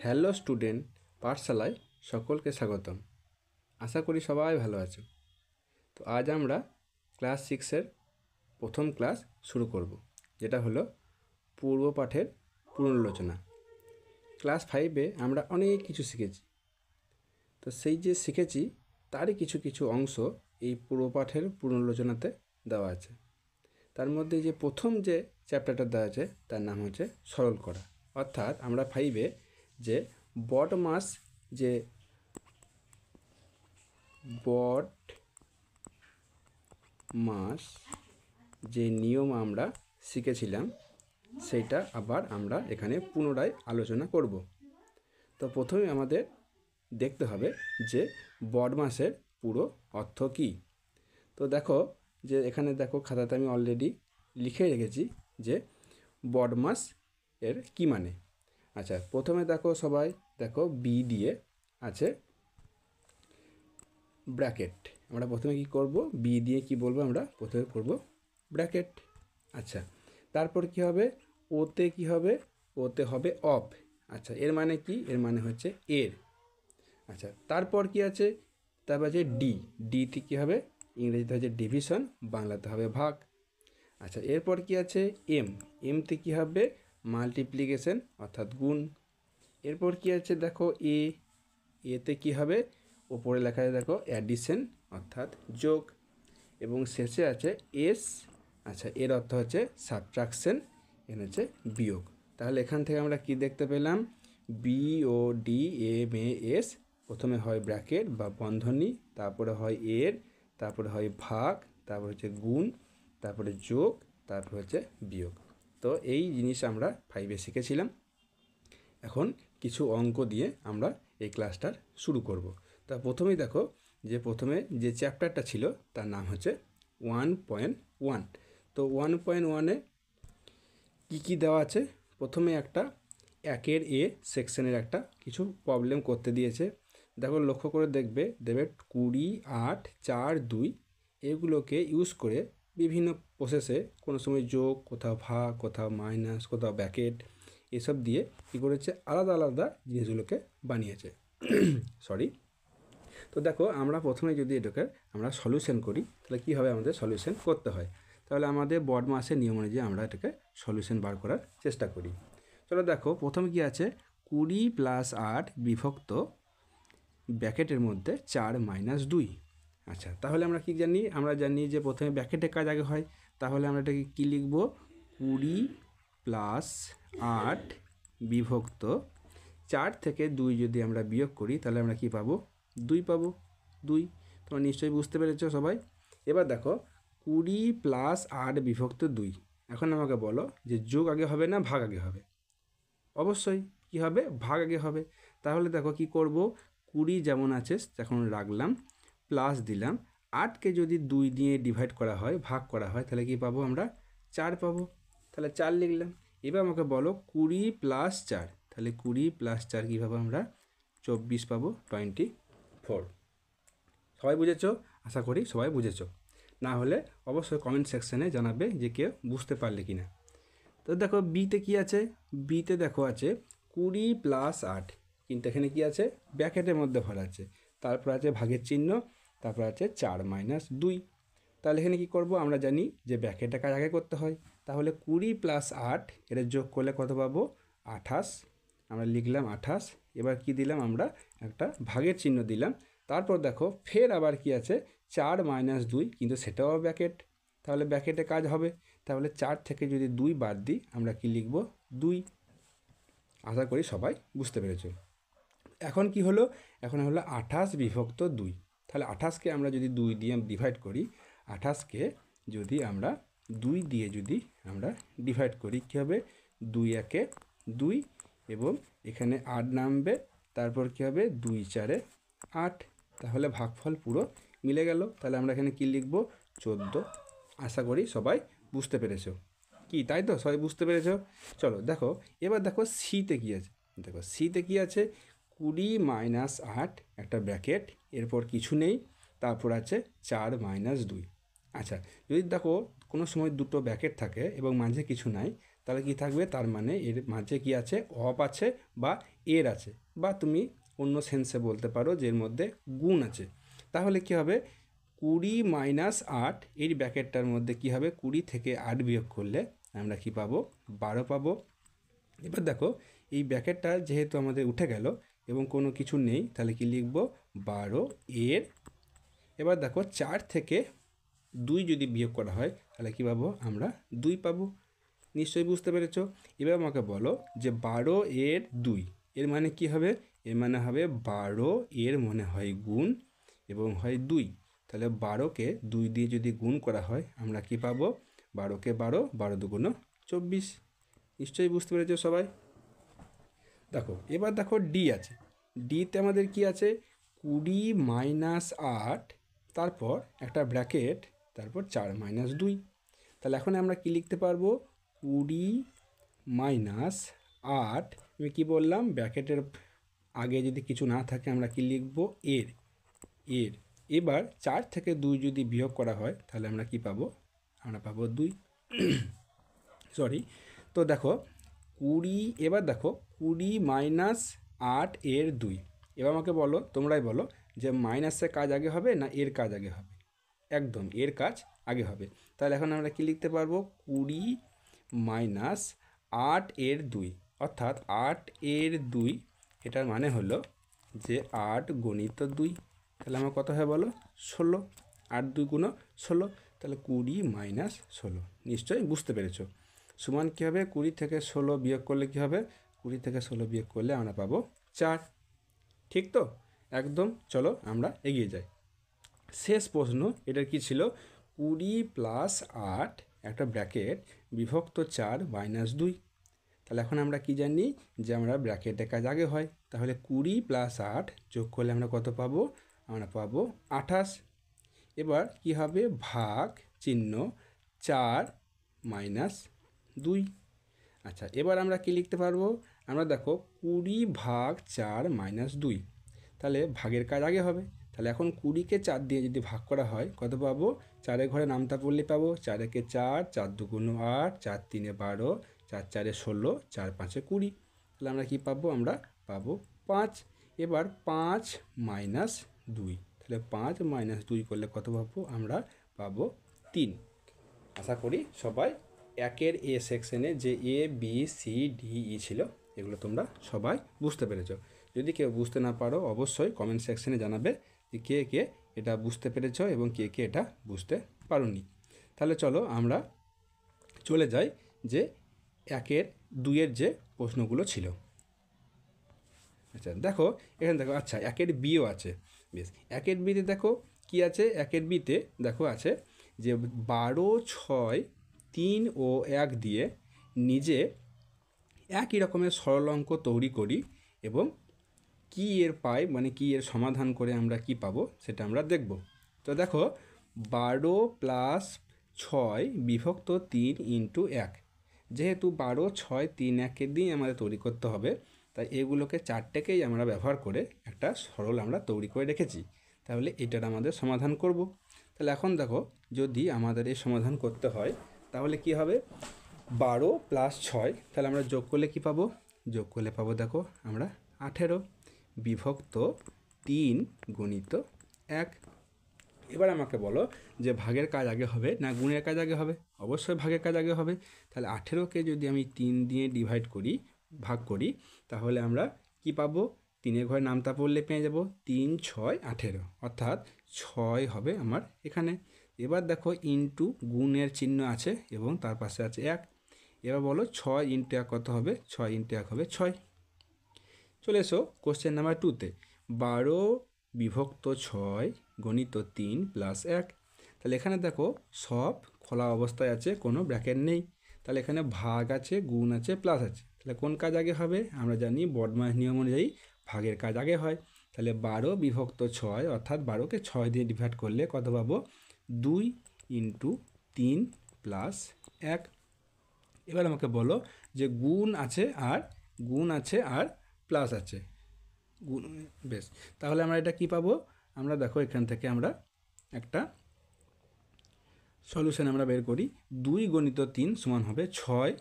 Hello student, পাঠশালায় সকলকে স্বাগতম। আশা করি সবাই ভালো আছো। তো আজ আমরা ক্লাস 6-এর প্রথম ক্লাস শুরু করব, যেটা হলো পূর্ব পাঠের পুনরালোচনা। ক্লাস 5-এ আমরা অনেক কিছু শিখেছি। তো সেই যে শিখেছি তারই কিছু কিছু অংশ এই পূর্ব পাঠের পুনরালোচনাতে দেওয়া আছে। তার মধ্যে যে প্রথম যে চ্যাপ্টারটা দেওয়া আছে তার নাম হচ্ছে সরল করা। অর্থাৎ আমরা 5-এ যে বড মাস যে নিয়ম আমরা শিখেছিলাম সেটা আবার আমরা এখানে পুনরায় আলোচনা করব। তো প্রথমে আমাদের দেখতে হবে যে বড মাসের পুরো অর্থ কী। তো দেখো যে এখানে দেখো খাতাতে আমি অলরেডি লিখে রেখেছি যে বড মাস এর কী মানে। আচ্ছা, প্রথমে দেখো সবাই দেখো বি দিয়ে আছে ব্র্যাকেট। আমরা প্রথমে কি করব, বি দিয়ে কি বলবো, আমরা প্রথমে করব ব্র্যাকেট। আচ্ছা, তারপর কি হবে, ওতে কি হবে, ওতে হবে অফ। আচ্ছা, এর মানে কি, এর মানে হচ্ছে এর। আচ্ছা, তারপর কি আছে, তারপর আছে ডি। ডিতে কী হবে, ইংরেজিতে হচ্ছে ডিভিশন, বাংলাতে হবে ভাগ। আচ্ছা, এরপর কি আছে এম। এমতে কী হবে, মাল্টিপ্লিকেশন অর্থাৎ গুণ। এরপর কি আছে দেখো এ। এতে কি হবে, ওপরে লেখা আছে দেখো অ্যাডিশন অর্থাৎ যোগ। এবং শেষে আছে এস। আচ্ছা, এর অর্থ হচ্ছে সাবট্রাকশন, এর হচ্ছে বিয়োগ। তাহলে এখান থেকে আমরা কি দেখতে পেলাম, B O D M A S, প্রথমে হয় ব্র্যাকেট বা বন্ধনী, তারপরে হয় এর, তারপরে হয় ভাগ, তারপরে হচ্ছে গুণ, তারপরে যোগ, তারপর হচ্ছে বিয়োগ। তো এই জিনিস আমরা 5-এ শিখেছিলাম। এখন কিছু অঙ্ক দিয়ে আমরা এই ক্লাসটার শুরু করব। তা প্রথমেই দেখো যে প্রথমে যে চ্যাপ্টারটা ছিল তার নাম হচ্ছে 1.1। তো 1.1-এ কী কী দেওয়া আছে, প্রথমে একটা 1-এর এ সেকশনের একটা কিছু প্রবলেম করতে দিয়েছে। দেখো লক্ষ্য করে দেবে 20, 8, 4, 2 এগুলোকে ইউজ করে বিভিন্ন প্রসেসে, কোনো সময় যোগ, কোথাও ভাগ, কোথাও মাইনাস, কোথাও ব্র্যাকেট, এসব দিয়ে কী করেছে, আলাদা আলাদা জিনিসগুলোকে বানিয়েছে। সরি। তো দেখো আমরা প্রথমে যদি এটাকে আমরা সলিউশন করি তাহলে কী হবে, আমাদের সলিউশন করতে হয়। তাহলে আমাদের বড মাসের নিয়ম অনুযায়ী আমরা এটাকে সলিউশন বার করার চেষ্টা করি। চলো দেখো প্রথমে কি আছে, 20 + 8 বিভক্ত ব্র্যাকেটের মধ্যে 4 - 2। আচ্ছা, তাহলে আমরা কি জানি, আমরা জানি যে প্রথমে ব্র্যাকেটের কাজ আগে হয়। তাহলে আমরা এটাকে কী লিখব, 20 + 8 বিভক্ত 4 থেকে 2 যদি আমরা বিয়োগ করি তাহলে আমরা কি পাবো, 2 পাবো। 2 তোমরা নিশ্চয়ই বুঝতে পেরেছো সবাই। এবার দেখো 20 + 8 বিভক্ত 2। এখন আমাকে বলো যে যোগ আগে হবে না ভাগ আগে হবে। অবশ্যই কি হবে, ভাগ আগে হবে। তাহলে দেখো কি করব, 20 যেমন আছে তখন রাখলাম, প্লাস দিলাম 8কে যদি 2 দিয়ে ডিভাইড করা হয়, ভাগ করা হয়, তাহলে কি পাবো আমরা, 4 পাবো। তাহলে 4 লিখলাম। এবার আমাকে বলো 20 + 4, তাহলে 20 + 4 কী পাবো আমরা, 24 পাবো, 24। সবাই বুঝেছো? আশা করি সবাই বুঝেছো। না হলে অবশ্যই কমেন্ট সেকশানে জানাবে যে কেউ বুঝতে পারলে কি না। তো দেখো বিতে কি আছে, বিতে দেখো আছে 20 + 8, কিন্তু এখানে কি আছে, ব্র্যাকেটের মধ্যে ভরা আছে, তারপর আছে ভাগের চিহ্ন, তারপর আছে 4 - 2। তাহলে এখানে কী করব, আমরা জানি যে ব্র্যাকেটটা কাজ আগে করতে হয়। তাহলে 20 + 8 এটা যোগ করলে কত পাবো, 28। আমরা লিখলাম 28। এবার কি দিলাম, আমরা একটা ভাগের চিহ্ন দিলাম। তারপর দেখো ফের আবার কি আছে, 4 - 2, কিন্তু সেটাও ব্র্যাকেট, তাহলে ব্র্যাকেটে কাজ হবে। তাহলে 4 থেকে যদি 2 বাদ দিই আমরা কি লিখব, 2। আশা করি সবাই বুঝতে পেরেছো। এখন কি হলো, এখন হলো 28 বিভক্ত 2। তাহলে 28কে আমরা যদি 2 দিয়ে ডিভাইড করি, 28কে যদি আমরা 2 দিয়ে যদি আমরা ডিভাইড করি কী হবে, 2 একে 2, এবং এখানে 8 নামবে, তারপর কী হবে, 2 4 8। তাহলে ভাগফল পুরো মিলে গেল। তাহলে আমরা এখানে কি লিখব, 14। আশা করি সবাই বুঝতে পেরেছো কি, তাই তো, সবাই বুঝতে পেরেছো। চলো দেখো এবার দেখো সিতে কী আছে, দেখো সিতে কী আছে, 20 - 8 একটা ব্র্যাকেট, এরপর কিছু নেই, তারপর আছে 4 - 2। আচ্ছা, যদি দেখো কোনো সময় দুটো ব্র্যাকেট থাকে এবং মাঝে কিছু নাই, তাহলে কি থাকবে, তার মানে এর মাঝে কি আছে, অফ আছে বা এর আছে, বা তুমি অন্য সেন্সে বলতে পারো যে এর মধ্যে গুণ আছে। তাহলে কি হবে, 20 - 8, এই ব্র্যাকেটটার মধ্যে কি হবে, 20 থেকে 8 বিয়োগ করলে আমরা কি পাবো, 12 পাবো। এবার দেখো এই ব্র্যাকেটটা যেহেতু আমাদের উঠে গেল এবং কোনো কিছু নেই, তাহলে কি লিখবো, 12 এর, এবার দেখো 4 থেকে 2 যদি বিয়োগ করা হয় তাহলে কি পাবো, আমরা 2 পাবো। নিশ্চয়ই বুঝতে পেরেছো। এবার আমাকে বলো যে 12 এর 2 এর মানে কি হবে, এর মানে হবে 12 এর মনে হয় গুণ এবং হয় 2। তাহলে 12কে 2 দিয়ে যদি গুণ করা হয় আমরা কি পাবো, 12কে 12, 12 দুগুণ 24। নিশ্চয়ই বুঝতে পেরেছো সবাই। দেখো এবার দেখো ডি আছে, ডিতে আমাদের কি আছে, 20 - 8, তারপর একটা ব্র্যাকেট, তারপর 4 - 2। তাহলে এখন আমরা কি লিখতে পারবো, 20 - 8, আমি কি বললাম, ব্র্যাকেটের আগে যদি কিছু না থাকে আমরা কি লিখবো, এর। এবার 4 থেকে 2 যদি বিয়োগ করা হয় তাহলে আমরা কি পাবো, আমরা পাবো 2। সরি, তো দেখো 20, এবার দেখো 20 - 8 এর 2। এবার আমাকে বলো, তোমরাই বলো যে মাইনাসের কাজ আগে হবে না এর কাজ আগে হবে। একদম এর কাজ আগে হবে। তাহলে এখন আমরা কি লিখতে পারবো, 20 - 8 এর 2, অর্থাৎ 8 এর 2, এটার মানে হলো যে 8 গণিত 2। তাহলে আমার কত হয় বলো, 16। 8 2 গুণ 16, তাহলে 20 - 16। নিশ্চয়ই বুঝতে পেরেছো। সমান কী হবে, 20 থেকে 16 বিয়োগ করলে কী হবে, 20 থেকে 16 বিয়োগ করলে আমরা পাবো 4। ঠিক তো, একদম। চলো আমরা এগিয়ে যাই। শেষ প্রশ্ন, এটার কি ছিল, 20 + 8 একটা ব্র্যাকেট বিভক্ত 4 - 2। তাহলে এখন আমরা কি জানি যে আমরা ব্র্যাকেটের কাজ আগে হয়, তাহলে 20 + 8 যোগ করলে আমরা কত পাবো, আমরা পাবো 28। এবার কি হবে, ভাগ চিহ্ন 4 - 2। আচ্ছা, এবার আমরা কি লিখতে পারবো, আমরা দেখো 20 ভাগ 4 - 2, তাহলে ভাগের কাজ আগে হবে। তাহলে এখন 20কে 4 দিয়ে যদি ভাগ করা হয় কত পাবো, 4-এর ঘরে নামতা পড়লে পাবো, 4 একে 4, 4 দুগুণ 8, 4 তিনে 12, 4 4-এ 16, 4 5-এ 20। তাহলে আমরা কি পাবো, আমরা পাবো 5। এবার 5 - 2, তাহলে 5 - 2 করলে কত পাবো, আমরা পাবো 3। আশা করি সবাই একের এ সেকশনে যে A B C D E ছিল এগুলো তোমরা সবাই বুঝতে পেরেছো। যদি কেউ বুঝতে না পারো অবশ্যই কমেন্ট সেকশনে জানাবে যে কে কে এটা বুঝতে পেরেছো এবং কে কে এটা বুঝতে পারোনি। তাহলে চলো আমরা চলে যাই যে 1-এর 2-এর যে প্রশ্নগুলো ছিল। আচ্ছা দেখো এখানে দেখো, আচ্ছা 1-এর বিও আছে। বেশ, 1-এর বিতে দেখো কি আছে, 1-এর বিতে দেখো আছে যে 12, 6, 3 ও 1 দিয়ে নিজে একই রকমের সরল অঙ্ক তৈরি করি এবং কি এর পাই, মানে কি এর সমাধান করে আমরা কি পাবো সেটা আমরা দেখব। তো দেখো 12 + 6 বিভক্ত 3 × 1, যেহেতু 12, 6, 3, 1 দিয়ে আমাদের তৈরি করতে হবে, তাই এগুলোকে 4টেকেই আমরা ব্যবহার করে একটা সরল আমরা তৈরি করে রেখেছি। তাহলে এটার আমাদের সমাধান করব। তাহলে এখন দেখো যদি আমাদের এই সমাধান করতে হয় তাহলে কি হবে, 12 + 6, তাহলে আমরা যোগ করলে কি পাবো, যোগ করলে পাবো দেখো আমরা 18 বিভক্ত 3 × 1। এবার আমাকে বলো যে ভাগের কাজ আগে হবে না গুণের কাজ আগে হবে, অবশ্যই ভাগের কাজ আগে হবে। তাহলে 18কে যদি আমি 3 দিয়ে ডিভাইড করি, ভাগ করি, তাহলে আমরা কি পাবো, 3-এর ঘরে নামতা পড়লে পেয়ে যাব 3 6 18, অর্থাৎ 6 হবে আমার এখানে। এবার দেখো ইনটু গুণের চিহ্ন আছে এবং তার পাশে আছে 1। এবার বলো 6 × 1 কত হবে, 6 × 1 হবে 6। চলে এসো কোশ্চেন নাম্বার 2-তে, 12 বিভক্ত 6 গণিত 3 + 1। তাহলে এখানে দেখো সব খোলা অবস্থায় আছে, কোনো ব্র্যাকেট নেই। তাহলে এখানে ভাগ আছে, গুণ আছে, প্লাস আছে। তাহলে কোন কাজ আগে হবে, আমরা জানি বডমাস নিয়ম অনুযায়ী ভাগের কাজ আগে হয়। তাহলে 12 বিভক্ত 6, অর্থাৎ 12কে 6 দিয়ে ডিভাইড করলে কত পাবো, 2 × 3 + 1। এবার আমাকে বলো যে গুণ আছে আর প্লাস আছে, গুণ। বেশ, তাহলে আমরা এটা কি পাবো, আমরা দেখো এখান থেকে আমরা একটা সলিউশন আমরা বের করি। 2 × 3 সমান হবে 6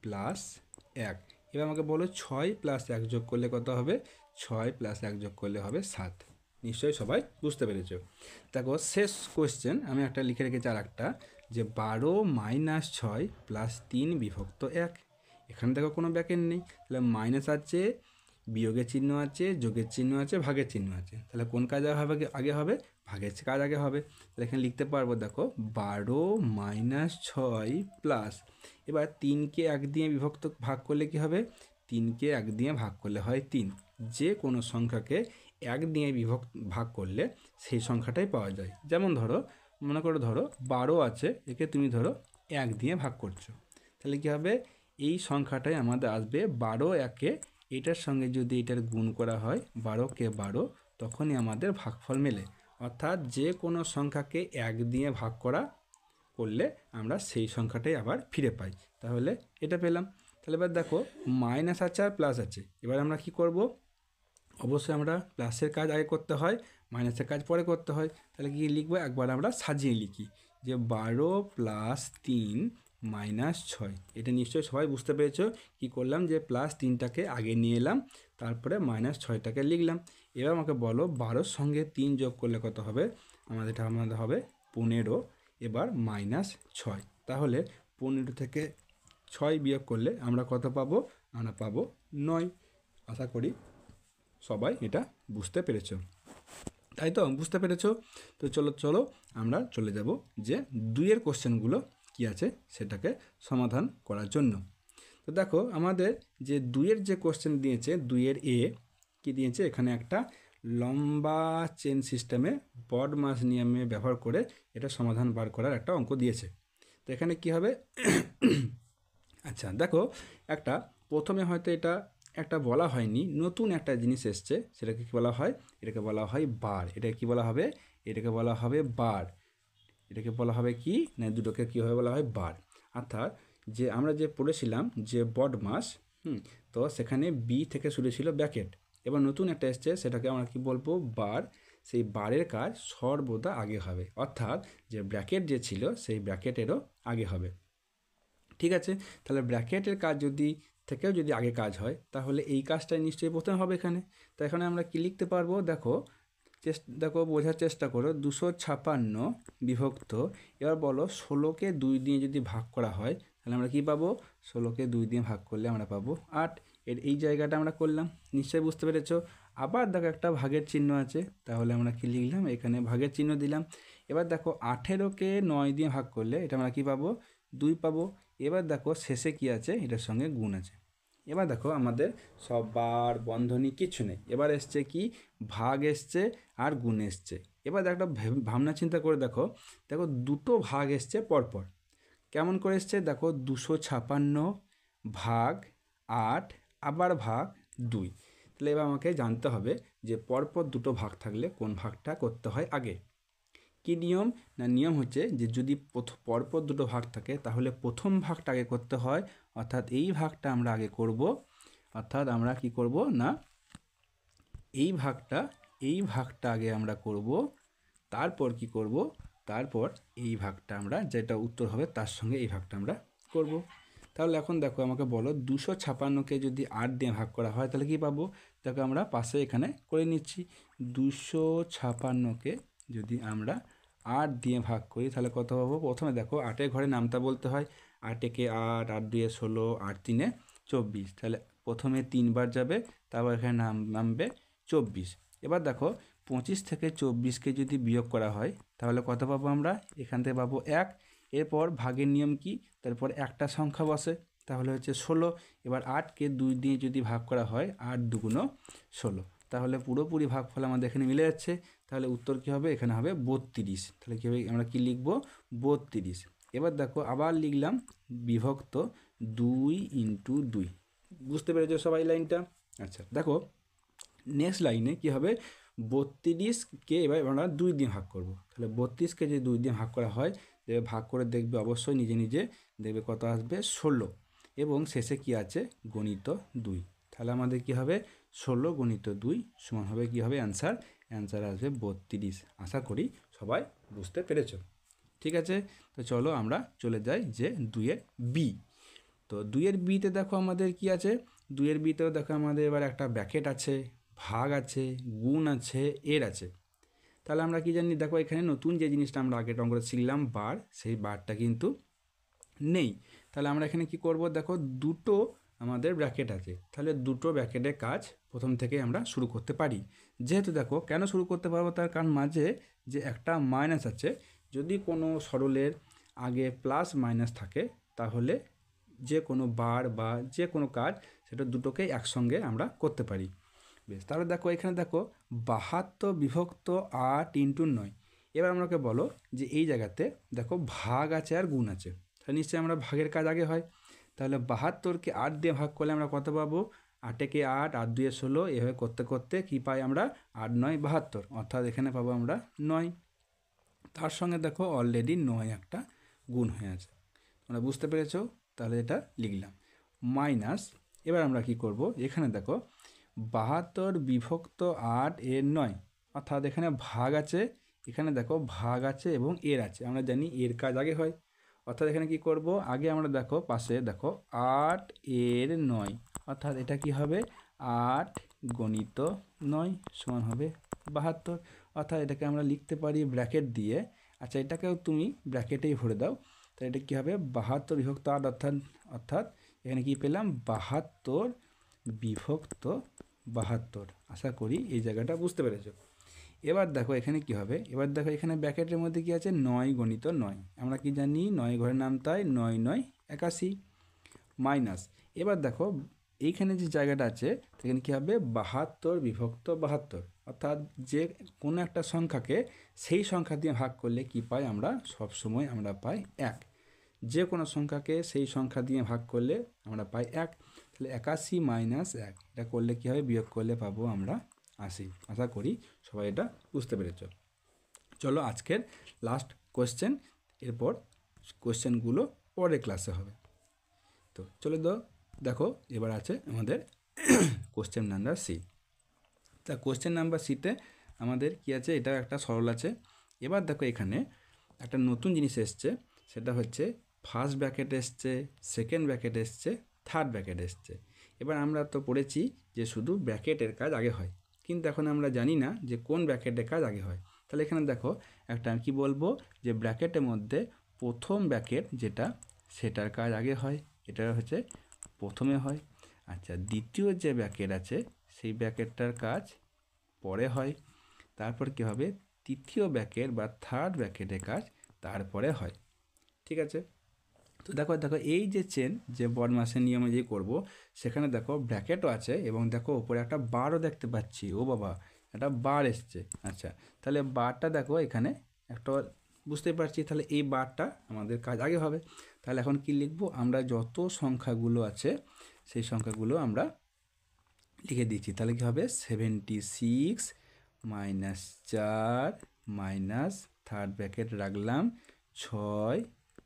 প্লাস 1। এবার আমাকে বলো 6 প্লাস 1 যোগ করলে কত হবে? 6 প্লাস 1 যোগ করলে হবে 7। নিশ্চয়ই সবাই বুঝতে পেরেছ। দেখো শেষ কোয়েশ্চেন আমি একটা লিখে রেখেছি আর একটা, যে 12 মাইনাস 6 প্লাস 3 বিভক্ত 1। এখানে দেখো কোনো ব্র্যাকেট নেই, তাহলে মাইনাস আছে, বিয়োগের চিহ্ন আছে, যোগের চিহ্ন আছে, ভাগের চিহ্ন আছে। তাহলে কোন কাজ আগে হবে? ভাগের কাজ আগে হবে। তাহলে এখানে লিখতে পারবো, দেখো 12 মাইনাস 6 প্লাস, এবার 3কে 1 দিয়ে বিভক্ত ভাগ করলে কি হবে? 3কে 1 দিয়ে ভাগ করলে হয় 3। যে কোনো সংখ্যাকে 1 দিয়ে ভাগ করলে সেই সংখ্যাটাই পাওয়া যায়। যেমন ধরো, মনে করো ধরো 12 আছে, একে তুমি ধরো 1 দিয়ে ভাগ করছো, তাহলে কি হবে? এই সংখ্যাটাই আমাদের আসবে 12 1-এ এটার সঙ্গে যদি এটার গুণ করা হয় 12কে 12, তখনই আমাদের ভাগফল মেলে। অর্থাৎ যে কোনো সংখ্যাকে 1 দিয়ে ভাগ করলে আমরা সেই সংখ্যাটাই আবার ফিরে পাই। তাহলে এটা পেলাম। তাহলে এবার দেখো মাইনাস আছে আর প্লাস আছে, এবার আমরা কি করব? অবশ্যই আমরা প্লাসের কাজ আগে করতে হয়, মাইনাসের কাজ পরে করতে হয়। তাহলে কি লিখবো? একবার আমরা সাজিয়ে লিখি, যে 12 প্লাস 3 মাইনাস 6। এটা নিশ্চয়ই সবাই বুঝতে পেরেছো কি করলাম, যে প্লাস 3টাকে আগে নিয়ে এলাম, তারপরে মাইনাস 6টাকে লিখলাম। এবার আমাকে বলো 12-র সঙ্গে 3 যোগ করলে কত হবে? আমাদের হবে 15। এবার মাইনাস 6, তাহলে 15 থেকে 6 বিয়োগ করলে আমরা কত পাবো? আমরা পাবো 9। আশা করি সবাই এটা বুঝতে পেরেছো, তাই তো? বুঝতে পেরেছো? তো চলো আমরা চলে যাব যে 2-এর কোশ্চেনগুলো কি আছে সেটাকে সমাধান করার জন্য। তো দেখো আমাদের যে 2-এর যে কোশ্চেন দিয়েছে, 2-এর এ কি দিয়েছে? এখানে একটা লম্বা চেন সিস্টেমে বড মাস নিয়মে ব্যবহার করে এটা সমাধান বার করার একটা অঙ্ক দিয়েছে। তো এখানে কি হবে? আচ্ছা দেখো, একটা প্রথমে হয়তো এটা একটা বলা হয়নি, নতুন একটা জিনিস এসছে, সেটাকে কী বলা হয়? এটাকে বলা হয় বার। এটাকে কী বলা হবে? এটাকে বলা হবে বার। এটাকে বলা হবে কি না, দুটোকে কীভাবে বলা হয়? বার। অর্থাৎ যে আমরা যে পড়েছিলাম যে বড মাস, তো সেখানে বি থেকে শুরু ছিল ব্র্যাকেট, এবার নতুন একটা এসছে, সেটাকে আমরা কি বলবো? বার। সেই বারের কাজ সর্বদা আগে হবে, অর্থাৎ যে ব্র্যাকেট যে ছিল সেই ব্র্যাকেটেরও আগে হবে। ঠিক আছে, তাহলে ব্র্যাকেটের কাজ থেকেও যদি আগে কাজ হয়, তাহলে এই কাজটাই নিশ্চয়ই প্রথমে হবে এখানে। তো এখানে আমরা কি লিখতে পারবো? দেখো বোঝার চেষ্টা করো, 256 বিভক্ত, এবার বলো 16কে 2 দিয়ে যদি ভাগ করা হয়, তাহলে আমরা কি পাবো? 16কে 2 দিয়ে ভাগ করলে আমরা পাবো 8। এই জায়গাটা আমরা করলাম, নিশ্চয়ই বুঝতে পেরেছো। আবার দেখো একটা ভাগের চিহ্ন আছে, তাহলে আমরা কি লিখলাম? এখানে ভাগের চিহ্ন দিলাম। এবার দেখো 18কে 9 দিয়ে ভাগ করলে এটা আমরা কি পাবো? 2 পাবো। এবার দেখো শেষে কি আছে? এটার সঙ্গে গুণ আছে। এবার দেখো আমাদের সব বার বন্ধনী কিছু নেই, এবার এসছে কি? ভাগ এসছে আর গুণ এসছে। এবার একটা ভাবনা চিন্তা করে দেখো, দুটো ভাগ এসছে পরপর। কেমন করে এসছে? দেখো 256 ভাগ 8 আবার ভাগ 2। তাহলে এবার আমাকে জানতে হবে যে পরপর দুটো ভাগ থাকলে কোন ভাগটা করতে হয় আগে। কি নিয়ম? না নিয়ম হচ্ছে যে যদি পরপর দুটো ভাগ থাকে, তাহলে প্রথম ভাগটা আগে করতে হয়, অর্থাৎ এই ভাগটা আমরা আগে করব। অর্থাৎ আমরা কি করব না, এই ভাগটা আগে আমরা করব, তারপর কি করব? তারপর এই ভাগটা আমরা, যেটা উত্তর হবে তার সঙ্গে এই ভাগটা আমরা করব। তাহলে এখন দেখো আমাকে বলো 256কে যদি 8 দিয়ে ভাগ করা হয়, তাহলে কি পাবো? দেখো আমরা পাশে এখানে করে নিচ্ছি, 256কে যদি আমরা 8 দিয়ে ভাগ করি, তাহলে কত পাবো? প্রথমে দেখো 8-এর ঘরে নামতা বলতে হয়, 8 একে 8, 8 2 16, 8 3 24। তাহলে প্রথমে 3 বার যাবে, তারপর এখানে নামবে 24। এবার দেখো 25 থেকে 24কে যদি বিয়োগ করা হয়, তাহলে কত পাবো আমরা? এখান থেকে পাবো 1। এরপর ভাগের নিয়ম কি? তারপর একটা সংখ্যা বসে, তাহলে হচ্ছে 16। এবার 8কে 2 দিয়ে যদি ভাগ করা হয়, 8 2 16, তাহলে পুরোপুরি ভাগফল আমাদের এখানে মিলে যাচ্ছে। তাহলে উত্তর কী হবে? এখানে হবে 32। তাহলে কী হবে? আমরা কি লিখবো? 32। এবার দেখো আবার লিখলাম বিভক্ত 2 × 2। বুঝতে পেরেছো সবাই লাইনটা? আচ্ছা দেখো নেক্সট লাইনে কি হবে? 32কে এবার আমরা 2 দিয়ে ভাগ করব। তাহলে 32কে যদি 2 দিয়ে ভাগ করা হয়, ভাগ করে দেখবে অবশ্যই নিজে নিজে দেখবে কত আসবে? 16। এবং শেষে কি আছে? গণিত 2। তাহলে আমাদের কি হবে? 16 × 2 সমান হবে কি হবে? অ্যান্সার আসবে 32। আশা করি সবাই বুঝতে পেরেছো। ঠিক আছে, তো চলো আমরা চলে যাই যে 2-এর বি। তো 2-এর বিতে দেখো আমাদের কি আছে, 2-এর বিতেও দেখো আমাদের এবার একটা ব্র্যাকেট আছে, ভাগ আছে, গুণ আছে, এর আছে। তাহলে আমরা কি জানি, দেখো এখানে নতুন যে জিনিসটা আমরা আগের অঙ্কটা শিখলাম বার, সেই বারটা কিন্তু নেই। তাহলে আমরা এখানে কি করব, দেখো দুটো আমাদের ব্র্যাকেট আছে, তাহলে দুটো ব্র্যাকেটের কাজ প্রথম থেকে আমরা শুরু করতে পারি। যেহেতু দেখো কেন শুরু করতে পারবো, তার কারণ মাঝে যে একটা মাইনাস আছে, যদি কোনো সরলের আগে প্লাস মাইনাস থাকে তাহলে যে কোনো বার বা যে কোনো কাজ সেটা দুটোকেই একসঙ্গে আমরা করতে পারি। বেশ, তাহলে দেখো এখানে দেখো 72 বিভক্ত 8 ইন্টু 9। এবার আমাকে বলো যে এই জায়গাতে দেখো ভাগ আছে আর গুণ আছে, তাহলে নিশ্চয়ই আমরা ভাগের কাজ আগে হয়। তাহলে 72কে 8 দিয়ে ভাগ করলে আমরা কত পাবো, 8-একে 8, 8-2-এ 16, এভাবে করতে করতে কী পাই আমরা, 8-9 72, অর্থাৎ এখানে পাবো আমরা 9। তার সঙ্গে দেখো অলরেডি 9 একটা গুণ হয়ে আছে, তোমরা বুঝতে পেরেছো? তাহলে এটা লিখলাম মাইনাস। এবার আমরা কি করব, এখানে দেখো 72 বিভক্ত 8 এর 9, অর্থাৎ এখানে ভাগ আছে, এখানে দেখো ভাগ আছে এবং এর আছে, আমরা জানি এর কাজ আগে হয়। অর্থাৎ এখানে কি করব, আগে আমরা দেখো পাশে দেখো 8 এর 9, অর্থাৎ এটা কি হবে 8 গণিত 9 সমান হবে 72। অর্থাৎ এটাকে আমরা লিখতে পারি ব্র্যাকেট দিয়ে। আচ্ছা, এটাকেও তুমি ব্র্যাকেটেই ভরে দাও, তো এটা কী হবে 72 বিভক্ত 8, অর্থাৎ এখানে কি পেলাম 72 বিভক্ত 72। আশা করি এই জায়গাটা বুঝতে পেরেছো। এবার দেখো এখানে কি হবে, এবার দেখো এখানে ব্র্যাকেটের মধ্যে কি আছে 9 গণিত 9, আমরা কি জানি 9 ঘরের নাম, তাই 9 9 81 মাইনাস। এবার দেখো এইখানে যে জায়গাটা আছে সেখানে কী হবে 72 বিভক্ত 72, অর্থাৎ যে কোনো একটা সংখ্যাকে সেই সংখ্যা দিয়ে ভাগ করলে কি পাই আমরা, সবসময় আমরা পাই 1। যে কোনো সংখ্যাকে সেই সংখ্যা দিয়ে ভাগ করলে আমরা পাই 1। তাহলে 81 মাইনাস 1, এটা করলে কী হবে, বিয়োগ করলে পাবো আমরা 80। আশা করি সবাই এটা বুঝতে পেরেছ। চলো আজকের লাস্ট কোয়েশ্চেন, এরপর কোয়েশ্চেনগুলো পরের ক্লাসে হবে। তো চলো দেখো এবার আছে আমাদের কোয়েশ্চেন নাম্বার সি। তা কোয়েশ্চেন নাম্বার সিতে আমাদের কি আছে, এটা একটা সরল আছে। এবার দেখো এখানে একটা নতুন জিনিস এসছে, সেটা হচ্ছে ফার্স্ট ব্র্যাকেট এসছে, সেকেন্ড ব্র্যাকেট এসছে, থার্ড ব্র্যাকেট এসছে। এবার আমরা তো পড়েছি যে শুধু ব্র্যাকেটের কাজ আগে হয়, কিন্তু এখন আমরা জানি না যে কোন ব্র্যাকেটের কাজ আগে হয়। তাহলে এখানে দেখো একটা কি বলবো, যে ব্র্যাকেটের মধ্যে প্রথম ব্র্যাকেট যেটা, সেটার কাজ আগে হয়, এটা হচ্ছে প্রথমে হয়। আচ্ছা, দ্বিতীয় যে ব্র্যাকেট আছে সেই ব্র্যাকেটটার কাজ পরে হয়। তারপর কি হবে, তৃতীয় ব্র্যাকেট বা থার্ড ব্র্যাকেটের কাজ তারপরে হয়। ঠিক আছে? তো দেখো এই যে চেন, যে বদমাসের নিয়মে যে করব, সেখানে দেখো ব্র্যাকেটও আছে এবং দেখো উপরে একটা বারও দেখতে পাচ্ছি। ও বাবা, একটা বার এসছে। আচ্ছা, তাহলে বারটা দেখো এখানে একটা বুঝতে পারছি, তাহলে এই বারটা আমাদের কাজ আগে হবে। তাহলে এখন কি লিখব, আমরা যত সংখ্যাগুলো আছে সেই সংখ্যাগুলো আমরা লিখে দিচ্ছি। তাহলে কী হবে 76 মাইনাস 4 মাইনাস থার্ড ব্র্যাকেট রাখলাম 6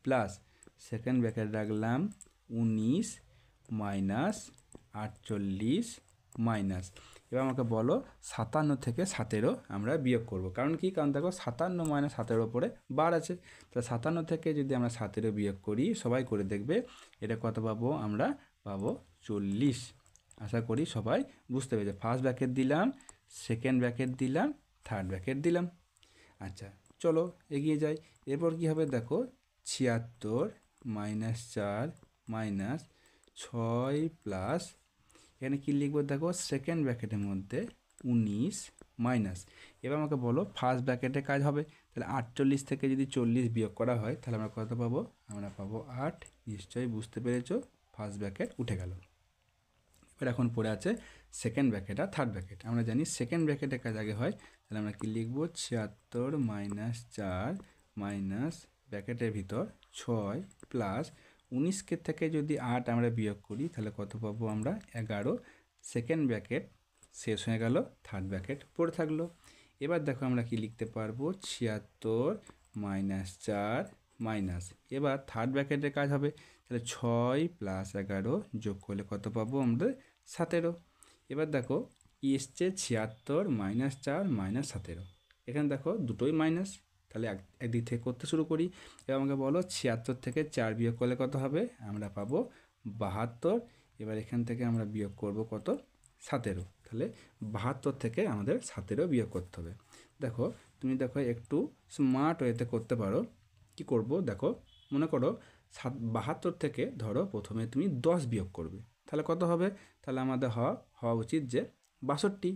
প্লাস সেকেন্ড ব্র্যাকেট রাখলাম 19 মাইনাস 48 মাইনাস। এবার আমাকে বলো 57 থেকে 17 আমরা বিয়োগ করব। কারণ কি, কারণ দেখো 57 মাইনাস 17 পরে বার আছে, তাহলে 57 থেকে যদি আমরা 17 বিয়োগ করি, সবাই করে দেখবে এটা কত পাবো, আমরা পাবো 40। আশা করি সবাই বুঝতে পেরেছে। ফার্স্ট ব্র্যাকেট দিলাম, সেকেন্ড ব্র্যাকেট দিলাম, থার্ড ব্র্যাকেট দিলাম। আচ্ছা চলো এগিয়ে যাই। এরপর কি হবে দেখো 76 মাইনাস 4 মাইনাস 6 প্লাস এখানে কী লিখবো দেখো সেকেন্ড ব্র্যাকেটের মধ্যে 19 মাইনাস। এবার আমাকে বলো ফার্স্ট ব্র্যাকেটে কাজ হবে, তাহলে 48 থেকে যদি 40 বিয়োগ করা হয় তাহলে আমরা কত পাবো, আমরা পাবো 8। নিশ্চয়ই বুঝতে পেরেছো, ফার্স্ট ব্র্যাকেট উঠে গেল। এবার এখন পড়ে আছে সেকেন্ড ব্র্যাকেট আর থার্ড ব্র্যাকেট। আমরা জানি সেকেন্ড ব্র্যাকেটের কাজ আগে হয়, তাহলে আমরা কি লিখব 76 মাইনাস 4 মাইনাস ব্র্যাকেটের ভিতর 6 প্লাস 19 থেকে যদি 8 আমরা বিয়োগ করি তাহলে কত পাবো আমরা 11। সেকেন্ড ব্র্যাকেট শেষ হয়ে গেল, থার্ড ব্র্যাকেট পড়ে থাকলো। এবার দেখো আমরা কি লিখতে পারবো 76 মাইনাস 4 মাইনাস, এবার থার্ড ব্র্যাকেটের কাজ হবে, তাহলে 6 প্লাস 11 যোগ করলে কত পাবো আমরা 17। এবার দেখো কি এসছে 76 মাইনাস 4 মাইনাস 17, এখানে দেখো দুটোই মাইনাস, তাহলে একদিক থেকে করতে শুরু করি। এবার আমাকে বলো 76 থেকে 4 বিয়োগ করলে কত হবে, আমরা পাবো 72। এবার এখান থেকে আমরা বিয়োগ করব কত, 17। তাহলে 72 থেকে আমাদের 17 বিয়োগ করতে হবে। দেখো তুমি দেখো একটু স্মার্ট ওয়েতে করতে পারো। কি করব দেখো, মনে করো 72 থেকে ধরো প্রথমে তুমি 10 বিয়োগ করবে, তাহলে কত হবে? তাহলে আমাদের হওয়া উচিত যে 62,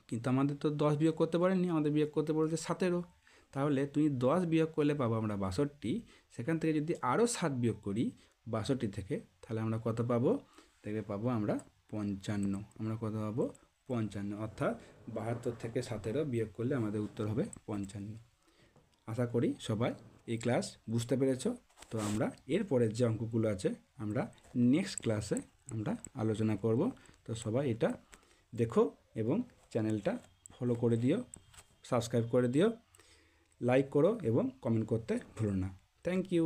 কিন্তু আমাদের তো 10 বিয়োগ করতে পারেনি, আমাদের বিয়োগ করতে বলেছে 17। তাহলে তুমি 10 বিয়োগ করলে পাবো আমরা 62। সেখান থেকে যদি আরও 7 বিয়োগ করি 62 থেকে, তাহলে আমরা কত পাবো? দেখবে পাবো আমরা 55। আমরা কত পাবো? 55। অর্থাৎ 72 থেকে 17 বিয়োগ করলে আমাদের উত্তর হবে 55। আশা করি সবাই এই ক্লাস বুঝতে পেরেছো। তো আমরা এরপরের যে অঙ্কগুলো আছে আমরা নেক্সট ক্লাসে আমরা আলোচনা করব। তো সবাই এটা দেখো এবং চ্যানেলটা ফলো করে দিও, সাবস্ক্রাইব করে দিও, লাইক করো এবং কমেন্ট করতে ভুলো না। Thank you.